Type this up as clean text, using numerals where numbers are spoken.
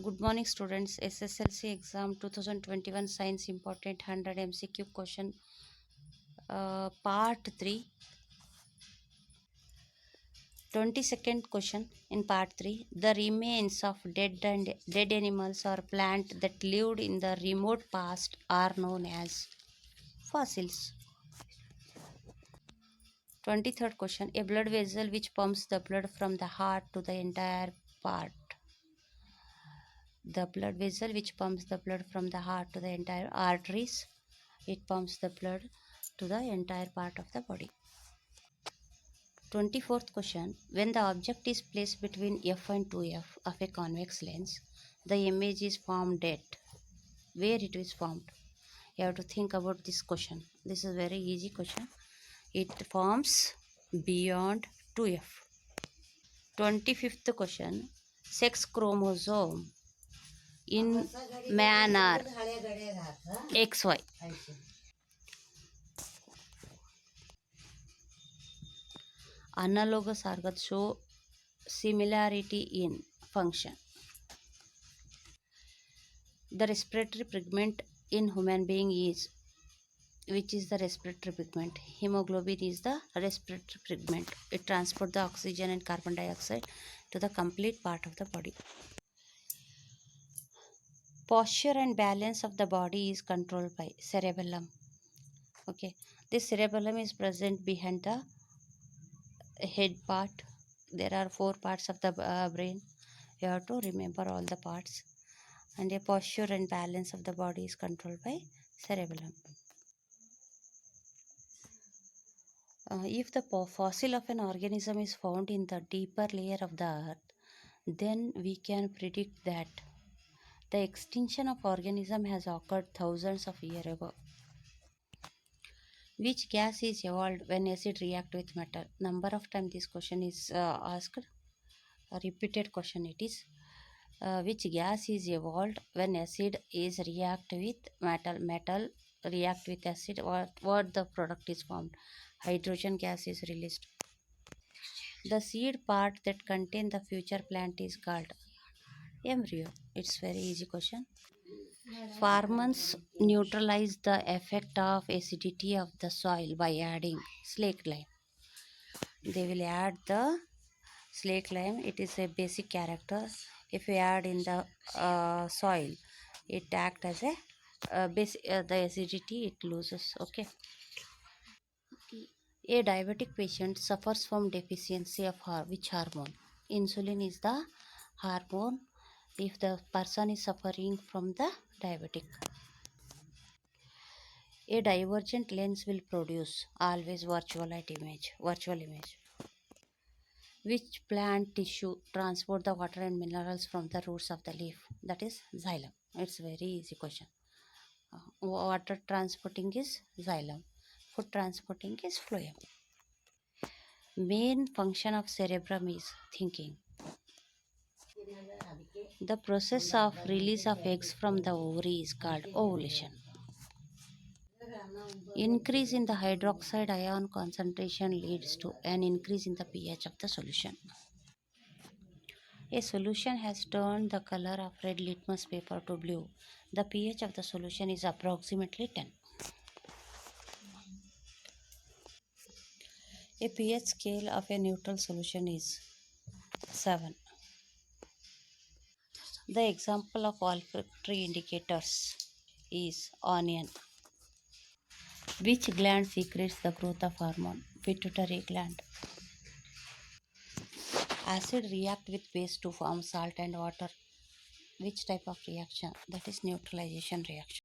Good morning, students. SSLC exam 2021 science important 100 MCQ question part 3. 22nd question in part 3. The remains of dead animals or plant that lived in the remote past are known as fossils. 23rd question. A blood vessel which pumps the blood from the heart to the entire part. The blood vessel which pumps the blood from the heart to the entire arteries. It pumps the blood to the entire part of the body. 24th question. When the object is placed between f and 2f of a convex lens, the image is formed at where it is formed. You have to think about this question. This is a very easy question. It forms beyond 2f. 25th question. Sex chromosome in man are XY. Analogous organs show similarity in function. The respiratory pigment in human being is, which is the respiratory pigment? Hemoglobin is the respiratory pigment. It transports the oxygen and carbon dioxide to the complete part of the body. Posture and balance of the body is controlled by cerebellum. Okay, this cerebellum is present behind the head part. There are 4 parts of the brain. You have to remember all the parts. And a posture and balance of the body is controlled by cerebellum. If the fossil of an organism is found in the deeper layer of the earth, then we can predict that the extinction of organism has occurred thousands of years ago. Which gas is evolved when acid react with metal? Number of times this question is asked. A repeated question it is. Which gas is evolved when acid is react with metal? Metal react with acid. What the product is formed? Hydrogen gas is released. The seed part that contain the future plant is called embryo. It's very easy question. Farmers neutralize the effect of acidity of the soil by adding slaked lime. They will add the slaked lime. It is a basic character. If we add in the soil, it acts as a the acidity it loses. Okay. A diabetic patient suffers from deficiency of which hormone? Insulin is the hormone if the person is suffering from the diabetic. A divergent lens will produce always virtual image. Which plant tissue transport the water and minerals from the roots of the leaf? That is xylem. It's very easy question. Water transporting is xylem. Food transporting is phloem. Main function of cerebrum is thinking. The process of release of eggs from the ovary is called ovulation. Increase in the hydroxide ion concentration leads to an increase in the pH of the solution. A solution has turned the color of red litmus paper to blue. The pH of the solution is approximately 10. A pH scale of a neutral solution is 7. The example of olfactory indicators is onion. Which gland secretes the growth of hormone? Pituitary gland. Acid react with base to form salt and water. Which type of reaction? That is neutralization reaction.